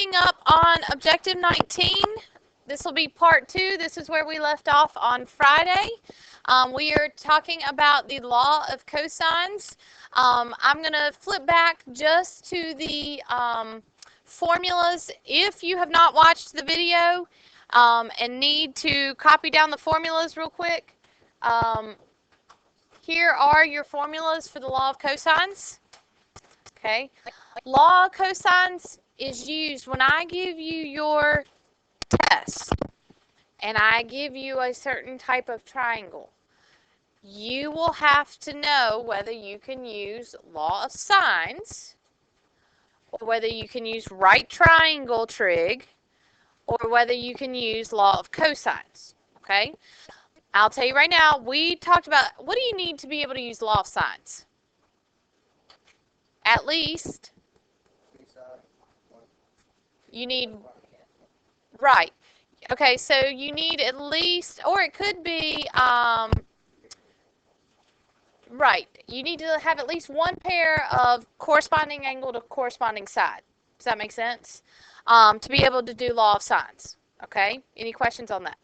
Up on Objective 19. This will be part 2. This is where we left off on Friday. We are talking about the law of cosines. I'm going to flip back just to the formulas. If you have not watched the video and need to copy down the formulas real quick, here are your formulas for the law of cosines. Okay. Law of cosines is used when I give you your test and I give you a certain type of triangle. You will have to know whether you can use law of sines, or whether you can use right triangle trig, or whether you can use law of cosines. Okay? I'll tell you right now, we talked about what do you need to be able to use law of sines? At least you need, right. Okay, so you need at least, or it could be, right, you need to have at least one pair of corresponding angle to corresponding side. Does that make sense? To be able to do law of sines. Okay, any questions on that?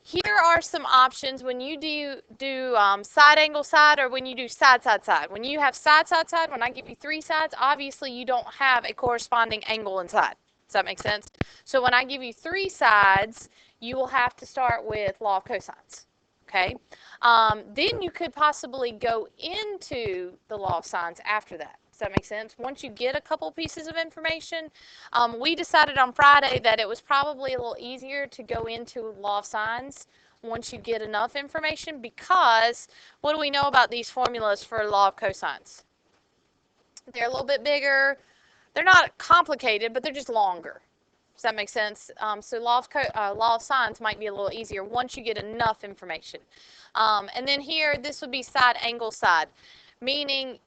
Here are some options when you do side angle side, or when you do side side side. When you have side side side, when I give you 3 sides, obviously you don't have a corresponding angle inside. Does that make sense? So when I give you 3 sides, you will have to start with law of cosines. Okay? Then you could possibly go into the law of sines after that. Does that make sense? Once you get a couple pieces of information, we decided on Friday that it was probably a little easier to go into law of sines once you get enough information, because what do we know about these formulas for law of cosines? They're a little bit bigger. They're not complicated, but they're just longer. Does that make sense? So law of sines might be a little easier once you get enough information. And then here, this would be side angle side, meaning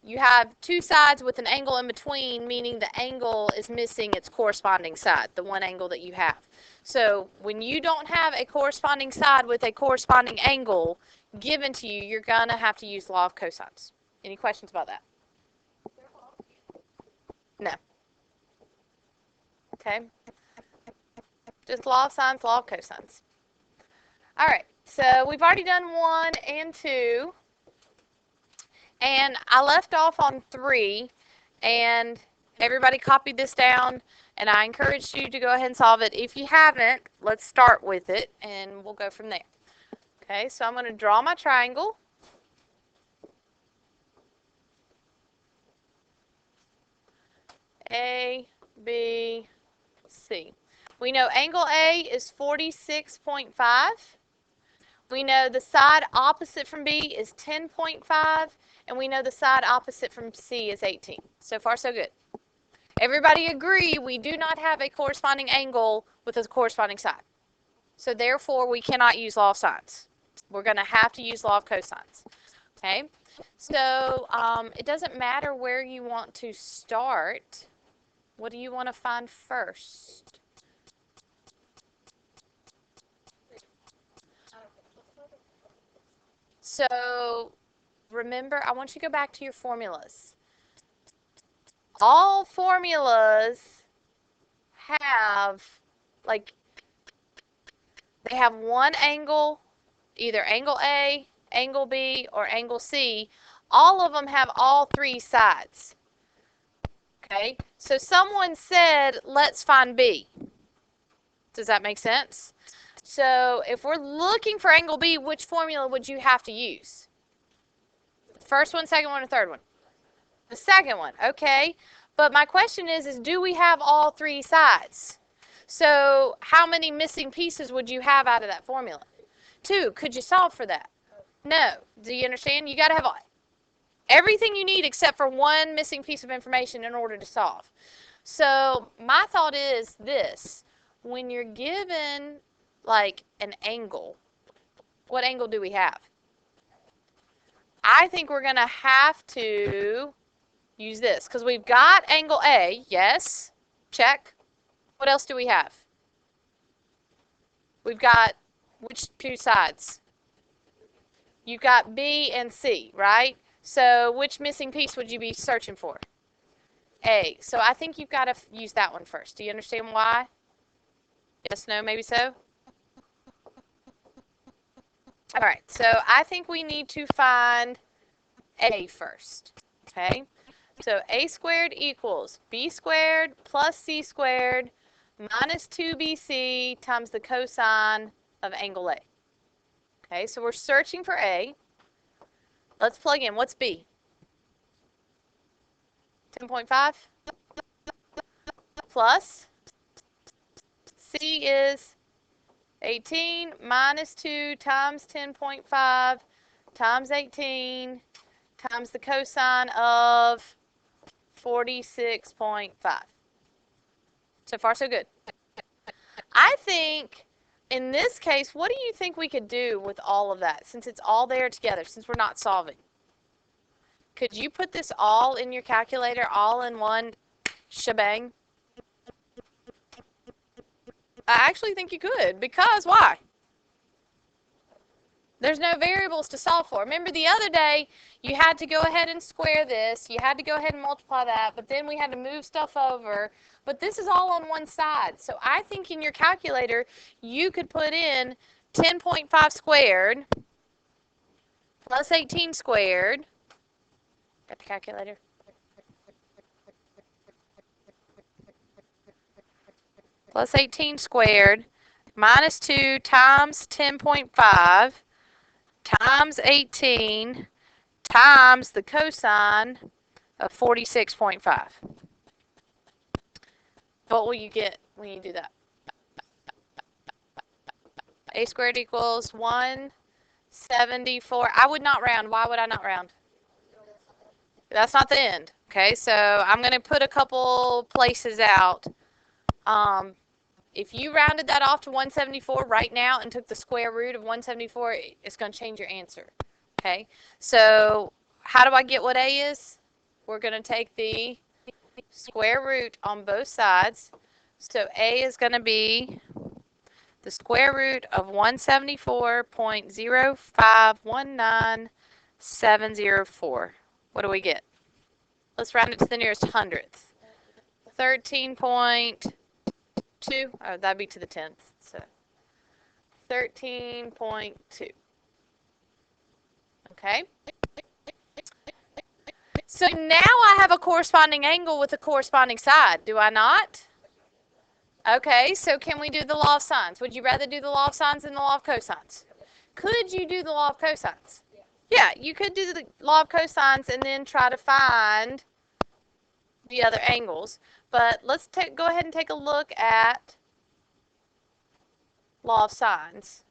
you have 2 sides with an angle in between, meaning the angle is missing its corresponding side, the one angle that you have. So when you don't have a corresponding side with a corresponding angle given to you, you're going to have to use law of cosines. Any questions about that? No. Okay. Just law of sines, law of cosines. All right. So we've already done 1 and 2. And I left off on 3, and everybody copied this down, and I encouraged you to go ahead and solve it. If you haven't, let's start with it, and we'll go from there. Okay, so I'm going to draw my triangle. A, B, C. We know angle A is 46.5. We know the side opposite from B is 10.5. And we know the side opposite from C is 18. So far, so good. Everybody agree we do not have a corresponding angle with a corresponding side. So therefore, we cannot use law of sines. We're going to have to use law of cosines. Okay? So it doesn't matter where you want to start. What do you want to find first? So remember, I want you to go back to your formulas. All formulas have, like, they have one angle, either angle A, angle B, or angle C. All of them have all 3 sides. Okay? So someone said, let's find B. Does that make sense? So if we're looking for angle B, which formula would you have to use? First one, second one, or third one? The second one, okay. But my question is do we have all 3 sides? So how many missing pieces would you have out of that formula? 2. Could you solve for that? No. Do you understand? You got to have everything you need except for one missing piece of information in order to solve. So my thought is this. When you're given like an angle, what angle do we have? I think we're going to have to use this because we've got angle A, yes, check. What else do we have? We've got which 2 sides? You've got B and C, right? So which missing piece would you be searching for? A. So I think you've got to use that one first. Do you understand why? Yes, no, maybe so? All right, so I think we need to find A first, okay? So A squared equals B squared plus C squared minus 2BC times the cosine of angle A. Okay, so we're searching for A. Let's plug in. What's B? 10.5 plus C is 18 minus 2 times 10.5 times 18 times the cosine of 46.5. So far, so good. I think in this case, what do you think we could do with all of that since it's all there together, since we're not solving? Could you put this all in your calculator, all in one shebang? I actually think you could, because why? There's no variables to solve for. Remember the other day, you had to go ahead and square this, you had to go ahead and multiply that, but then we had to move stuff over. But this is all on one side. So I think in your calculator, you could put in 10.5 squared plus 18 squared. Got the calculator? Plus 18 squared minus 2 times 10.5 times 18 times the cosine of 46.5. What will you get when you do that? A squared equals 174. I would not round. Why would I not round? That's not the end. Okay, so I'm going to put a couple places out. If you rounded that off to 174 right now and took the square root of 174, it's going to change your answer. Okay, so how do I get what A is? We're going to take the square root on both sides. So A is going to be the square root of 174.0519704. What do we get? Let's round it to the nearest hundredth. 13.2. Oh, that'd be to the 10th. So 13.2. Okay. So now I have a corresponding angle with a corresponding side, do I not? Okay, so can we do the law of sines? Would you rather do the law of sines than the law of cosines? Could you do the law of cosines? Yeah, you could do the law of cosines and then try to find the other angles. But let's go ahead and take a look at law of sines.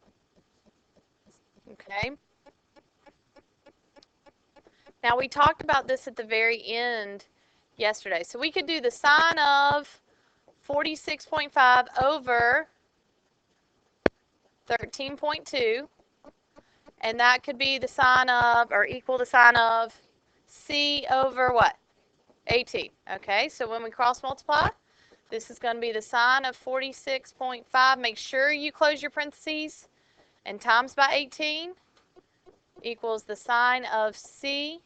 Okay. Now we talked about this at the very end yesterday. So we could do the sine of 46.5 over 13.2. And that could be the sine of, or equal to sine of, C over what? 18. Okay, so when we cross multiply, this is going to be the sine of 46.5. Make sure you close your parentheses. And times by 18 equals the sine of C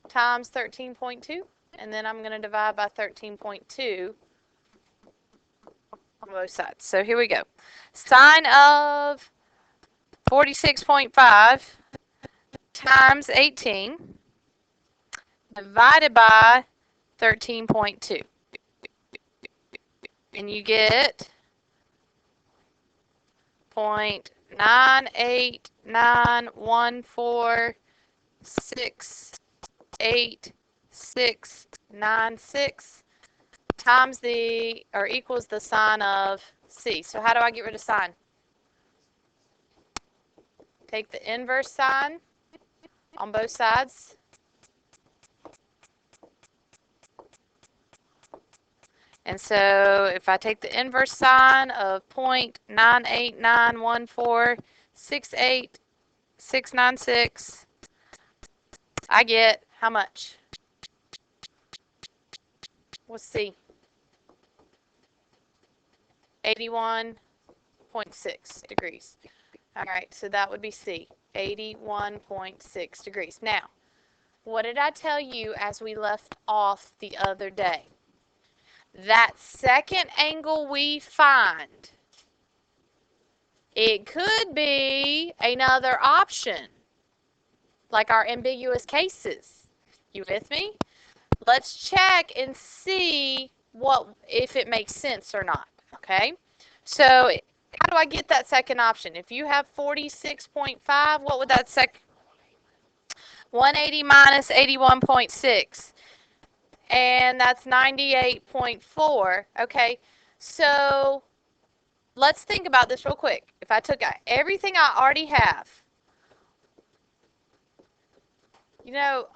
times 13.2. And then I'm going to divide by 13.2 on both sides. So here we go. Sine of 46.5 times 18 divided by 13.2. And you get 0.98914686696 times the, or equals the sine of C. So how do I get rid of sine? Take the inverse sine on both sides. And so if I take the inverse sine of 0.98914686696, I get how much? What's C? 81.6 degrees. All right, so that would be C, 81.6 degrees. Now, What did I tell you as we left off the other day? That second angle we find, it could be another option, like our ambiguous cases. You with me? Let's check and see if it makes sense or not, okay? So how do I get that second option? If you have 46.5, what would that 180 minus 81.6, and that's 98.4, okay? So let's think about this real quick. If I took everything I already have, you know,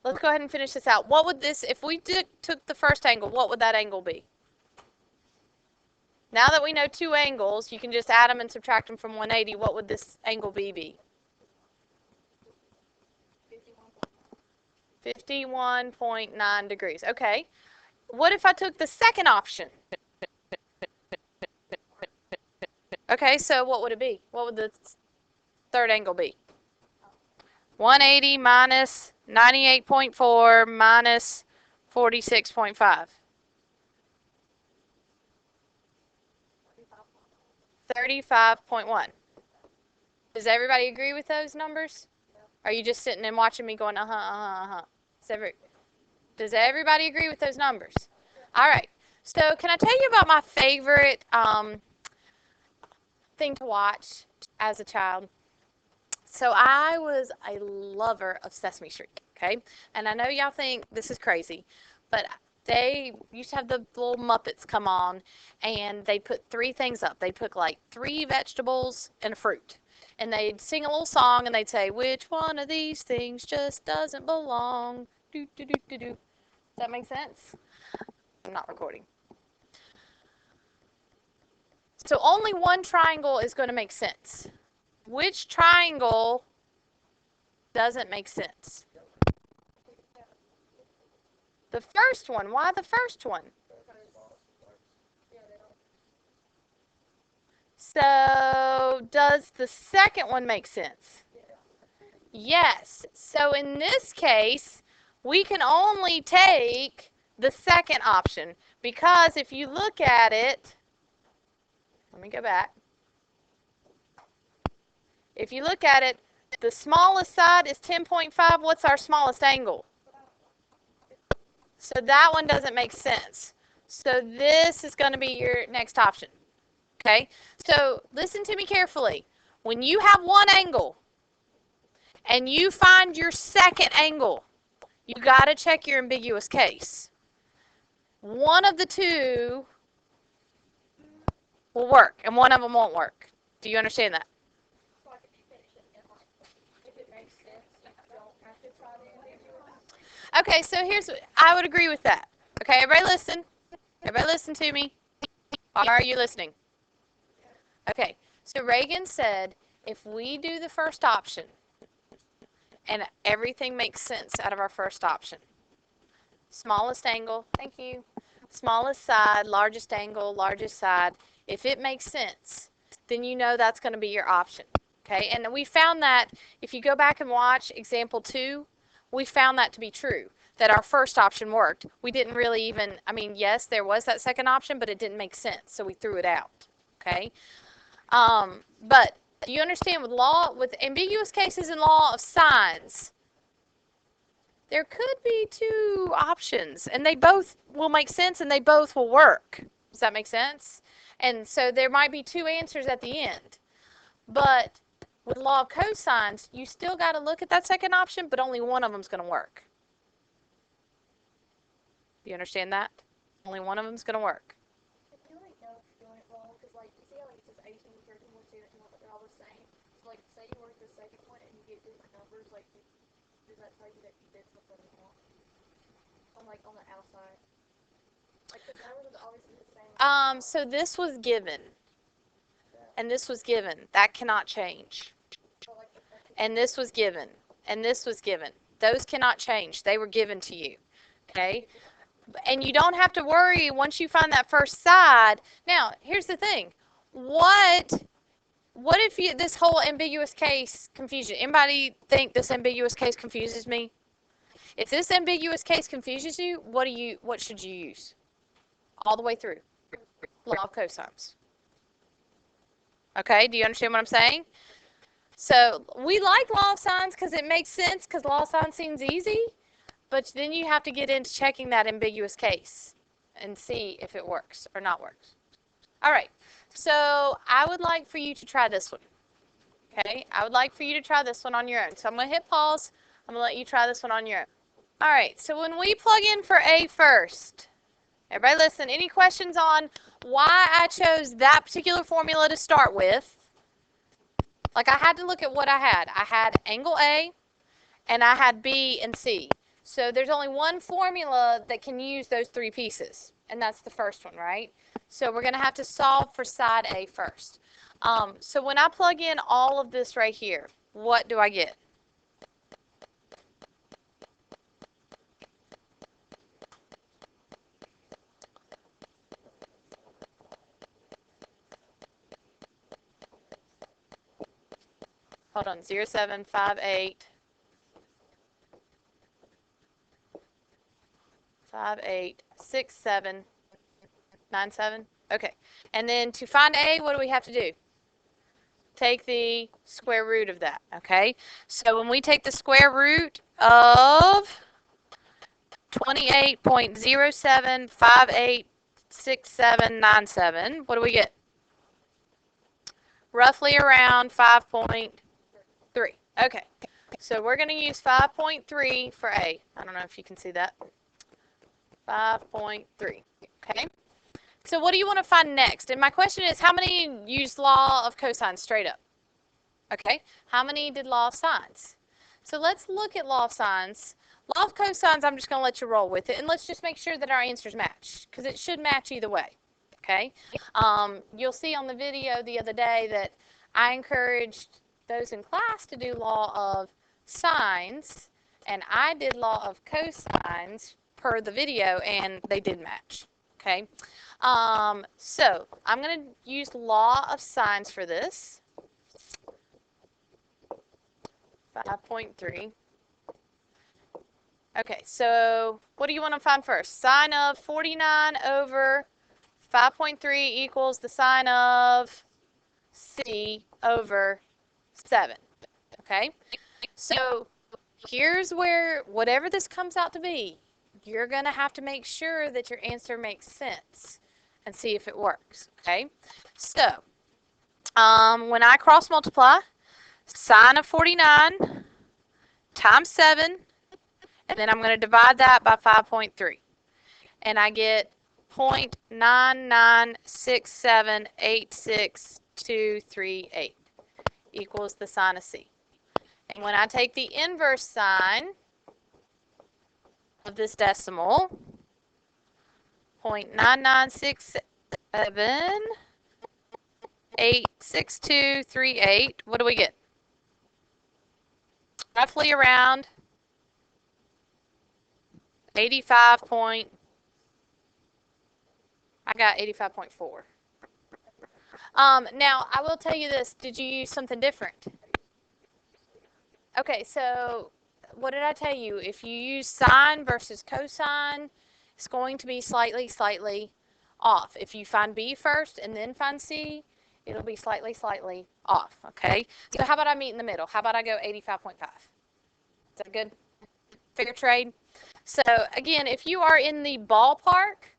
let's go ahead and finish this out. What would this, if we took the first angle, what would that angle be? Now that we know two angles, you can just add them and subtract them from 180. What would this angle be? 51.9 degrees. Okay. What if I took the second option? Okay, so what would it be? What would the third angle be? 180 minus 98.4 minus 46.5. 35.1. Does everybody agree with those numbers? Are you just sitting and watching me going, Does everybody agree with those numbers? All right. So can I tell you about my favorite thing to watch as a child? So I was a lover of Sesame Street, okay? And I know y'all think this is crazy, but they used to have the little Muppets come on, and they put three things up. They put like 3 vegetables and a fruit. And they'd sing a little song, and they'd say, which one of these things just doesn't belong? Do, do, do, do, do. Does that make sense? I'm not recording. So only one triangle is going to make sense. Which triangle doesn't make sense? The first one. Why the first one? So does the second one make sense? Yes. So in this case, we can only take the second option, because if you look at it, let me go back. If you look at it, the smallest side is 10.5. What's our smallest angle? So that one doesn't make sense. So this is going to be your next option. Okay? So listen to me carefully. When you have one angle and you find your second angle, you got to check your ambiguous case. One of the two will work and one of them won't work. Do you understand that? Okay, so I would agree with that. Okay, everybody listen. Everybody listen to me. Are you listening? Okay, so Reagan said if we do the first option and everything makes sense out of our first option, smallest angle, thank you, smallest side, largest angle, largest side, if it makes sense, then you know that's going to be your option. Okay, and we found that if you go back and watch example 2, we found that to be true, that our first option worked. We didn't really even, yes, there was that second option, but it didn't make sense, so we threw it out. Okay, but do you understand with ambiguous cases in law of sines, there could be 2 options, and they both will make sense and they both will work. Does that make sense? And so there might be 2 answers at the end. But with law of cosines, you still got to look at that second option, but only one of them is going to work. Do you understand that? Only one of them is going to work. I feel like no, you're doing it wrong, because like you see how like it says 18, 13, 14, 13, but they're all the same. So like say you work the second one and you get different numbers, like does that tell you that you did something wrong? On the outside. Like the numbers are obviously the same. So this was given. And this was given. That cannot change. And this was given. And this was given. Those cannot change. They were given to you. Okay? And you don't have to worry once you find that first side. Now, here's the thing. What what if this whole ambiguous case confusion? Anybody think this ambiguous case confuses me? If this ambiguous case confuses you, what should you use? All the way through. Law of cosines. Okay, do you understand what I'm saying? So we like law of sines because it makes sense, because law of sines seems easy, but then you have to get into checking that ambiguous case and see if it works or not works. All right, so I would like for you to try this one. Okay, I would like for you to try this one on your own. So I'm going to hit pause. I'm going to let you try this one on your own. All right, so when we plug in for A first, everybody listen, any questions on why I chose that particular formula to start with? Like, I had to look at what I had. I had angle A, and I had B and C. So there's only one formula that can use those three pieces, and that's the first one, right? So we're going to have to solve for side A first. So when I plug in all of this right here, what do I get? Hold on, 0758 6797. Okay, and then to find A, what do we have to do? Take the square root of that, okay? So when we take the square root of 28.07586797, what do we get? Roughly around 5.3. Okay, so we're going to use 5.3 for A. I don't know if you can see that. 5.3, okay? So what do you want to find next? And my question is, how many used law of cosines straight up? Okay, how many did law of sines? So let's look at law of sines. Law of cosines, I'm just going to let you roll with it, and let's just make sure that our answers match, because it should match either way, okay? You'll see on the video the other day that I encouraged those in class to do law of sines, and I did law of cosines per the video, and they did match, okay? So I'm going to use law of sines for this. 5.3. Okay, so what do you want to find first? Sine of 49 over 5.3 equals the sine of C over 7. Okay, so here's where, whatever this comes out to be, you're going to have to make sure that your answer makes sense and see if it works. Okay, so when I cross multiply, sine of 49 times 7, and then I'm going to divide that by 5.3. And I get 0.996786238 equals the sine of C. And when I take the inverse sine of this decimal, 0.996786238, what do we get? Roughly around 85 point, I got 85.4. Now, I will tell you this. Did you use something different? Okay, so what did I tell you? If you use sine versus cosine, it's going to be slightly off. If you find B first and then find C, it'll be slightly off, okay? So how about I meet in the middle? How about I go 85.5? Is that good? Fair trade? So again, if you are in the ballpark,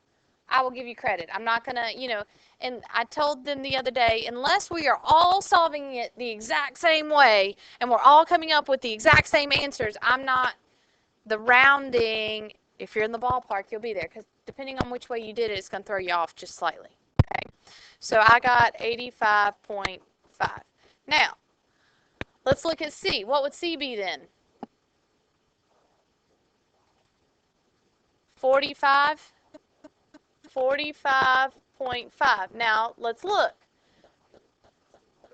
I will give you credit. I'm not going to, and I told them the other day, unless we are all solving it the exact same way and we're all coming up with the exact same answers, I'm not, the rounding, if you're in the ballpark, you'll be there, because depending on which way you did it, it's going to throw you off just slightly. Okay, so I got 85.5. Now, let's look at C. What would C be then? 45.5. Now, let's look.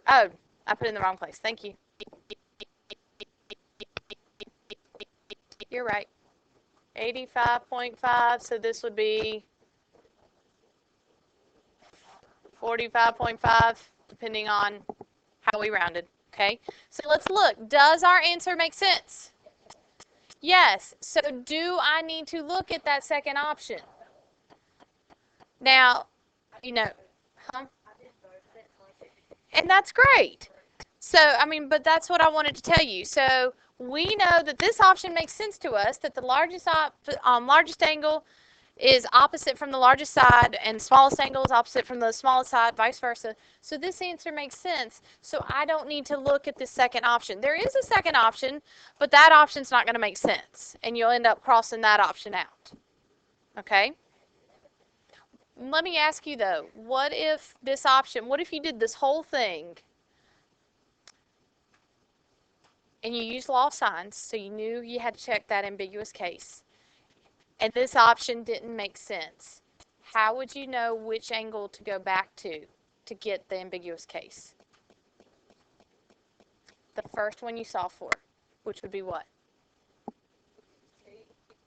Oh, I put it in the wrong place. Thank you. You're right. 85.5, so this would be 45.5, depending on how we rounded. Okay, so let's look. Does our answer make sense? Yes. So do I need to look at that second option? Now, you know, huh? And that's great. So, I mean, but that's what I wanted to tell you. So we know that this option makes sense to us, that the largest angle is opposite from the largest side and smallest angle is opposite from the smallest side, vice versa. So this answer makes sense. So I don't need to look at the second option. There is a second option, but that option's not going to make sense, and you'll end up crossing that option out. Okay? Let me ask you though, what if you did this whole thing and you used law of sines, so you knew you had to check that ambiguous case, and this option didn't make sense? How would you know which angle to go back to get the ambiguous case? The first one you solve for, which would be what?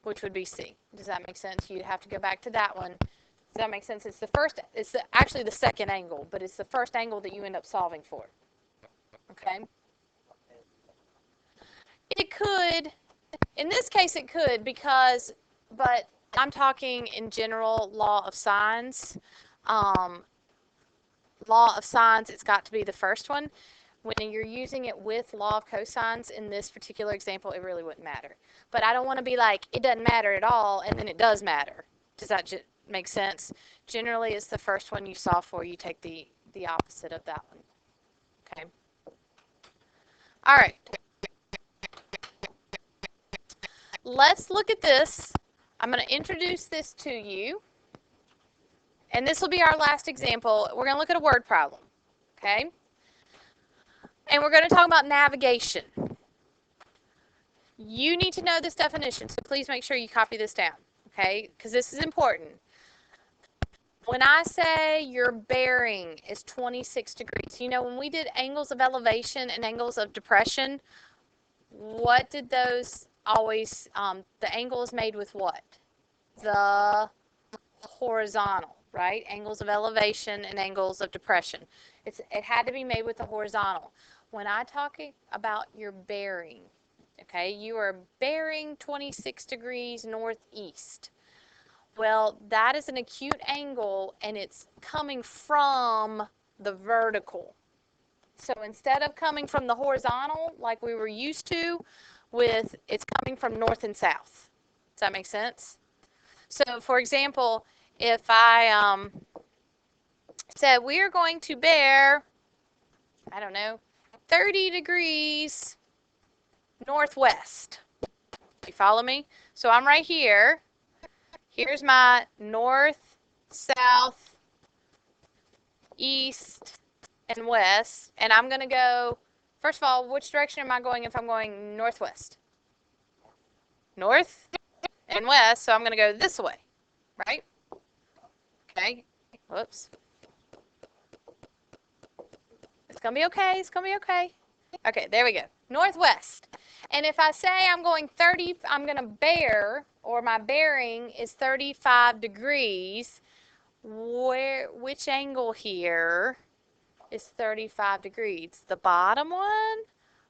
Which would be C. Does that make sense? You'd have to go back to that one. Does that make sense? It's actually the second angle, but it's the first angle that you end up solving for. Okay? It could, in this case it could, but I'm talking in general law of sines. Law of sines, it's got to be the first one. When you're using it with law of cosines, in this particular example, it really wouldn't matter. But I don't want to be like, it doesn't matter at all, and then it does matter. Does that make sense? Generally, it's the first one you solve for. You take the opposite of that one. Okay? All right. Let's look at this. I'm going to introduce this to you. And this will be our last example. We're going to look at a word problem. Okay? And we're going to talk about navigation. You need to know this definition, so please make sure you copy this down. Okay? Because this is important. When I say your bearing is 26 degrees, you know, when we did angles of elevation and angles of depression, what did those always, the angle is made with what? The horizontal, right? Angles of elevation and angles of depression. It had to be made with the horizontal. When I talk about your bearing, okay, you are bearing 26 degrees northeast. Well, that is an acute angle, and it's coming from the vertical. So instead of coming from the horizontal like we were used to, it's coming from north and south. Does that make sense? So for example, if I said we are going to bear, I don't know, 30 degrees northwest. You follow me? So I'm right here. Here's my north, south, east, and west. And I'm going to go, first of all, which direction am I going if I'm going northwest? North and west, so I'm going to go this way, right? Okay. Whoops. It's going to be okay. It's going to be okay. Okay, there we go. Northwest. And if I say I'm going I'm going to bear, or my bearing is 35 degrees, which angle here is 35 degrees? The bottom one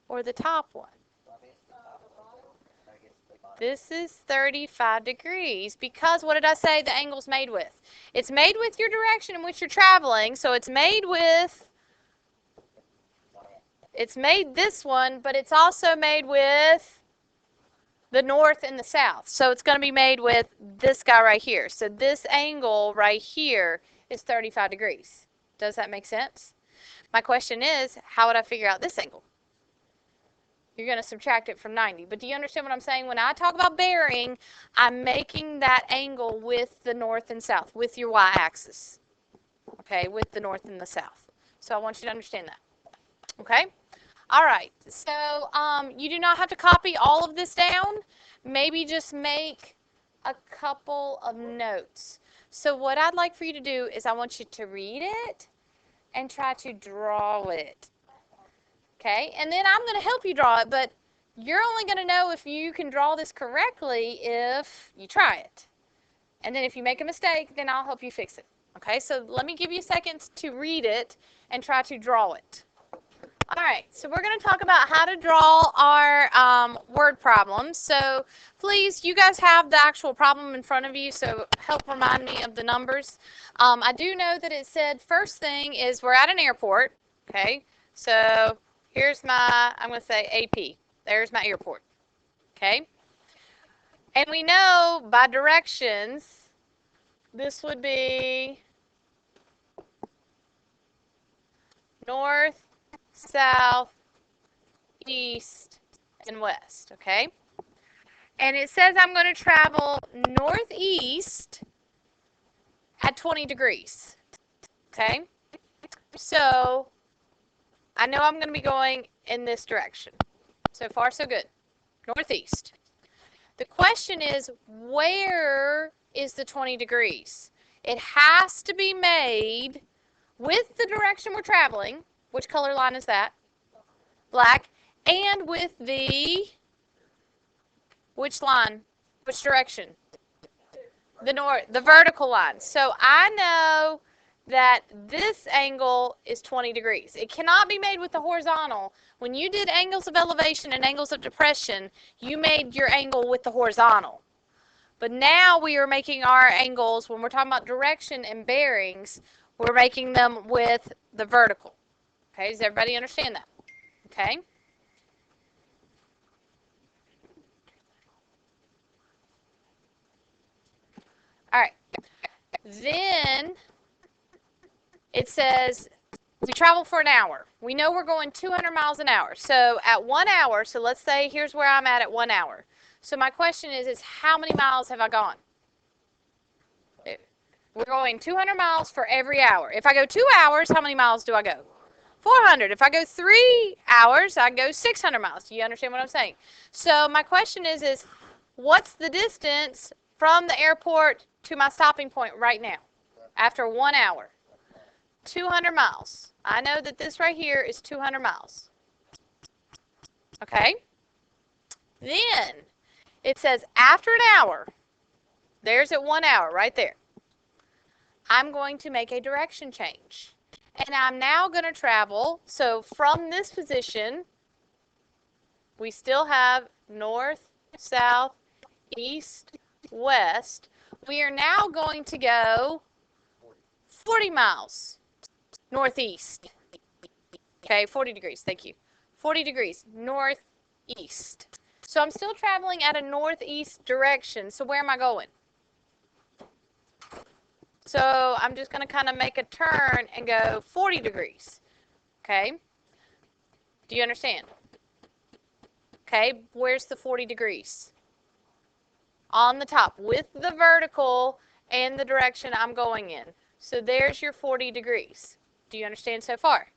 or the top one? This is 35 degrees because what did I say the angle's made with? It's made with your direction in which you're traveling, so it's made this one, but it's also made with the north and the south. So it's going to be made with this guy right here. So this angle right here is 35 degrees. Does that make sense? My question is, how would I figure out this angle? You're going to subtract it from 90. But do you understand what I'm saying? When I talk about bearing, I'm making that angle with the north and south, with your y-axis. Okay, with the north and the south. So I want you to understand that. Okay? All right. So you do not have to copy all of this down. Maybe just make a couple of notes. So what I'd like for you to do is I want you to read it and try to draw it. Okay, and then I'm going to help you draw it, but you're only going to know if you can draw this correctly if you try it. And then if you make a mistake, then I'll help you fix it. Okay, so let me give you a second to read it and try to draw it. All right, so we're going to talk about how to draw our word problems. So please, you guys have the actual problem in front of you, so help remind me of the numbers. I do know that it said first thing is we're at an airport, okay? So here's my, I'm going to say AP. There's my airport, okay? And we know by directions, this would be north, south, east, and west, okay? And it says I'm going to travel northeast at 20 degrees, okay? So I know I'm going to be going in this direction. So far, so good. Northeast. The question is, where is the 20 degrees? It has to be made with the direction we're traveling. Which color line is that? Black. And with the, which line? Which direction? The vertical line. So I know that this angle is 20 degrees. It cannot be made with the horizontal. When you did angles of elevation and angles of depression, you made your angle with the horizontal. But now we are making our angles, when we're talking about direction and bearings, we're making them with the vertical. Okay, does everybody understand that? Okay. All right. Then it says we travel for an hour. We know we're going 200 miles an hour. So at 1 hour, so let's say here's where I'm at 1 hour. So my question is how many miles have I gone? We're going 200 miles for every hour. If I go 2 hours, how many miles do I go? 400. If I go 3 hours, I go 600 miles. Do you understand what I'm saying? So my question is what's the distance from the airport to my stopping point right now after 1 hour? 200 miles. I know that this right here is 200 miles. Okay? Then it says after an hour, there's at 1 hour right there, I'm going to make a direction change. And I'm now going to travel, so from this position, we still have north, south, east, west. We are now going to go 40 miles northeast. Okay, 40 degrees, thank you. 40 degrees northeast. So I'm still traveling at a northeast direction. So where am I going? So I'm just going to kind of make a turn and go 40 degrees. Okay? Do you understand? Okay, where's the 40 degrees? On the top with the vertical and the direction I'm going in. So there's your 40 degrees. Do you understand so far?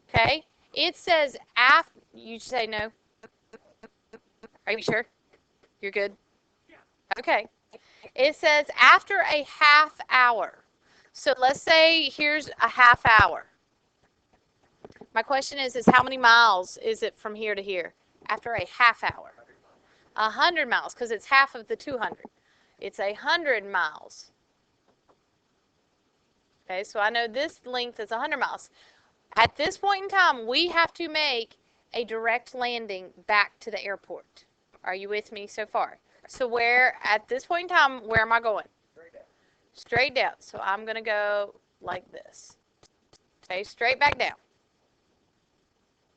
Okay, it says after, you say no. Are you sure? You're good? Okay. It says after a half hour. So let's say here's a half hour. My question is how many miles is it from here to here? After a half hour. 100 miles, because it's half of the 200. It's 100 miles. Okay, so I know this length is 100 miles. At this point in time, we have to make a direct landing back to the airport. Are you with me so far? So where, at this point in time, where am I going? Straight down. Straight down. So I'm going to go like this. Okay, straight back down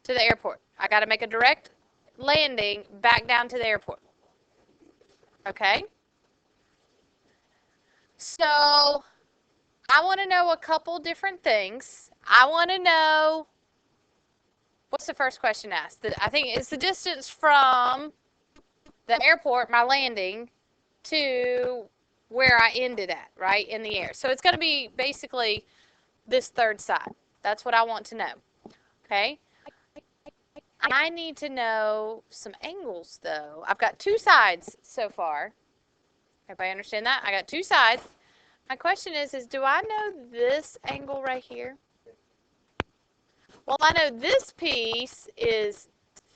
to the airport. I got to make a direct landing back down to the airport. Okay? So I want to know a couple different things. I want to know, what's the first question asked? I think it's the distance from the airport, my landing, to where I ended at, right, in the air. So it's going to be basically this third side. That's what I want to know. Okay? I need to know some angles, though. I've got two sides so far. Everybody understand that? I got two sides. My question is do I know this angle right here? Well, I know this piece is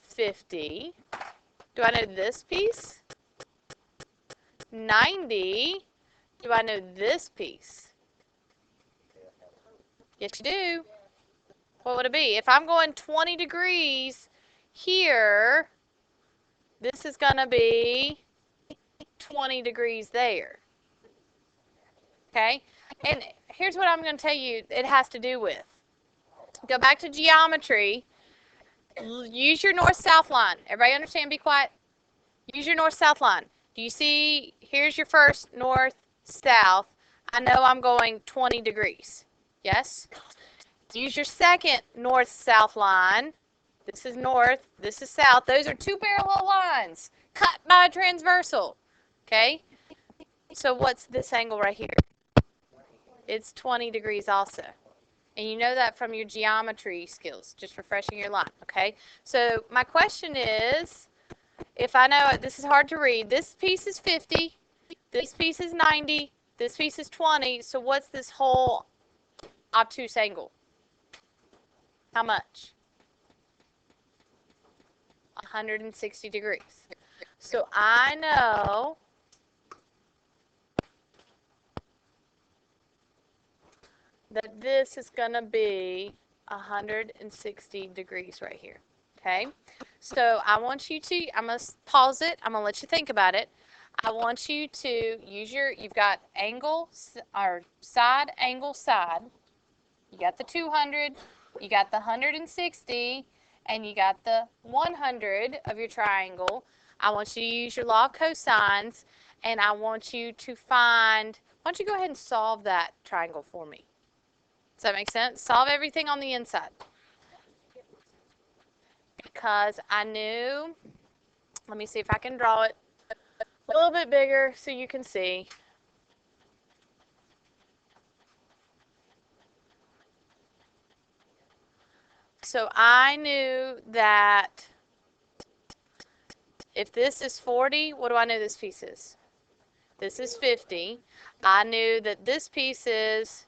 50. Do I know this piece? 90. Do I know this piece? Yes, you do. What would it be? If I'm going 20 degrees here, this is going to be 20 degrees there. Okay? And here's what I'm going to tell you it has to do with. Go back to geometry. Use your north-south line. Everybody understand? Be quiet. Use your north-south line. Do you see? Here's your first north-south. I know I'm going 20 degrees. Yes? Use your second north-south line. This is north. This is south. Those are two parallel lines cut by a transversal. Okay? So what's this angle right here? It's 20 degrees also. And you know that from your geometry skills, just refreshing your line, okay? So my question is, if I know it, this is hard to read, this piece is 50, this piece is 90, this piece is 20, so what's this whole obtuse angle? How much? 160 degrees. So I know that this is going to be 160 degrees right here, okay? So I want you to, I'm going to pause it. I'm going to let you think about it. I want you to use your, you've got angle, or side, angle, side. You got the 200, you got the 160, and you got the 100 of your triangle. I want you to use your law of cosines, and I want you to find, why don't you go ahead and solve that triangle for me? Does that make sense? Solve everything on the inside. Because I knew, let me see if I can draw it a little bit bigger so you can see. So I knew that if this is 40, what do I know this piece is? This is 50. I knew that this piece is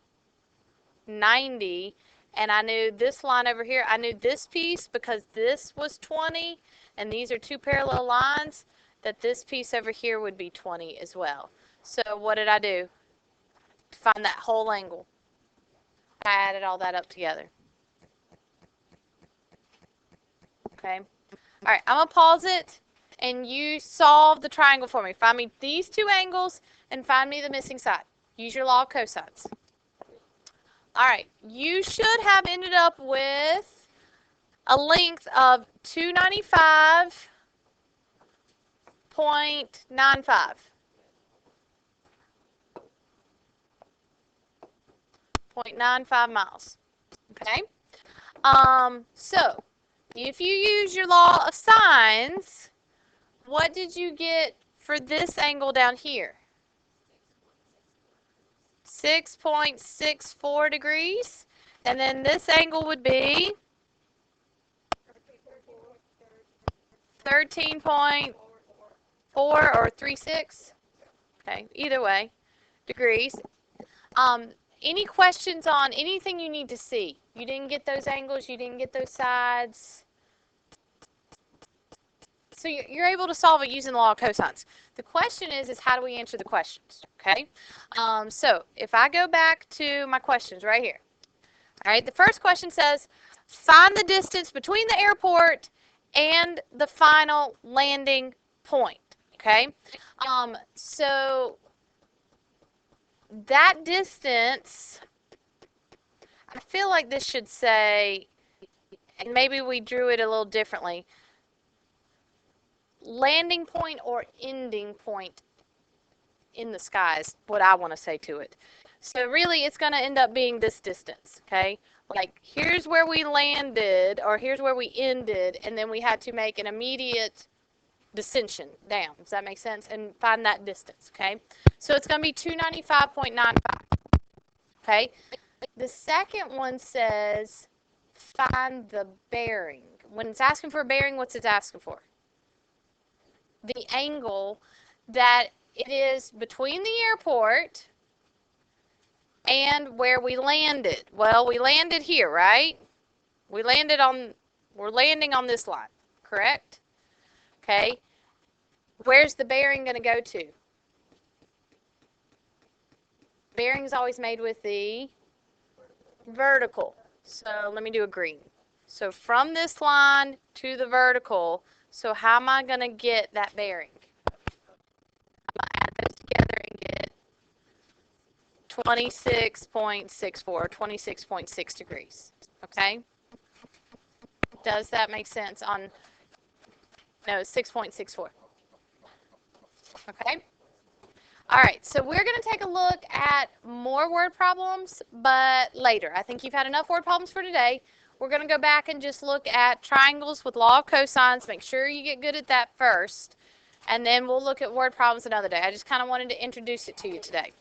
90, and I knew this line over here, I knew this piece because this was 20 and these are two parallel lines, that this piece over here would be 20 as well. So what did I do to find that whole angle? I added all that up together. Okay. All right, I'm going to pause it and you solve the triangle for me. Find me these two angles and find me the missing side. Use your law of cosines. All right, you should have ended up with a length of 295.95. 0.95 miles. Okay? So, if you use your law of sines, what did you get for this angle down here? 6.64 degrees. And then this angle would be 13.4 or 36. Okay, either way, degrees. Any questions on anything you need to see? You didn't get those angles, you didn't get those sides. So you're able to solve it using the law of cosines. The question is how do we answer the questions, okay? So if I go back to my questions right here. All right, the first question says, find the distance between the airport and the final landing point, okay? So that distance, I feel like this should say, and maybe we drew it a little differently, landing point or ending point in the sky is what I want to say to it. So really it's going to end up being this distance, okay? Like here's where we landed or here's where we ended, and then we had to make an immediate descension down. Does that make sense? And find that distance, okay? So it's going to be 295.95, okay? The second one says find the bearing. When it's asking for a bearing, what's it asking for? The angle that it is between the airport and where we landed. Well, we landed here, right? We're landing on this line, correct? Okay. Where's the bearing going to go to? Bearing is always made with the vertical. So let me do a green. So from this line to the vertical, so how am I going to get that bearing? I'm going to add those together and get 26.64, 26.6 degrees. Okay? Does that make sense on, no, 6.64. Okay? All right, so we're going to take a look at more word problems, but later. I think you've had enough word problems for today. We're going to go back and just look at triangles with law of cosines. Make sure you get good at that first, and then we'll look at word problems another day. I just kind of wanted to introduce it to you today.